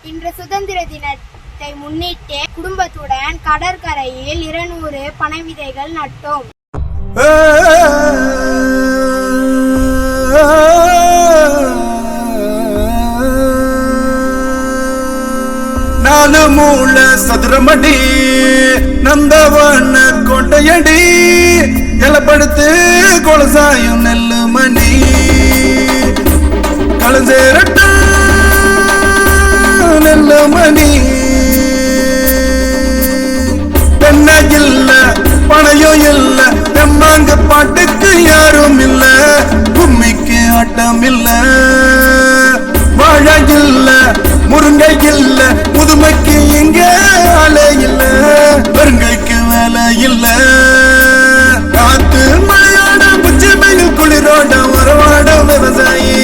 இன்று சுதந்திர தினத்தை முன்னிட்டு குடும்பத்துடன் கடற்கரையில் 200 பனை விதைகள் நட்டோம். நாலு மூல சதுரமடி நந்தவன கோட்டையடி இலப்படுத்து கொலசாயும் நெல்லு மணி கலசேரட்ட நெல்லு மணி பெண்ண இல்ல பணையும் இல்ல தெம்மாங்க பாட்டுக்கு யாரும் இல்ல கும்மிக்கு ஆட்டம் இல்ல வாழை இல்ல முருங்கை இல்ல முதுமைக்கு இங்க ஆளே இல்ல வெறுங்கைக்கு வேலை இல்ல காத்து மழையோட புச்சிமையில் குளிரோட வரவாட விவசாயி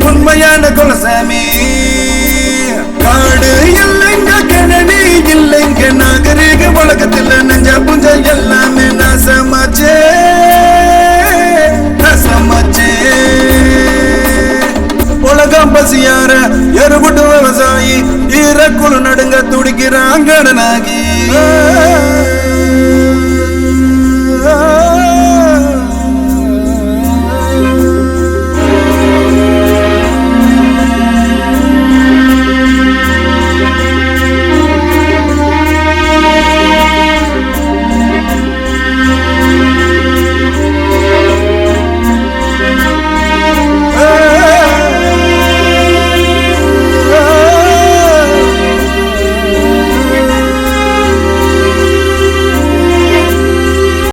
உண்மையான குலசாமி காடு இல்லைங்க கிணனி இல்லைங்க நாகரிக உலகத்துல நஞ்சா புஞ்ச எல்லாமே நாசமாச்சே நாசமாச்சே உலகம் பசியார எருபுட்டு விவசாயி ஈரக்குழு நடுங்க துடிக்கிறான் கடனாகி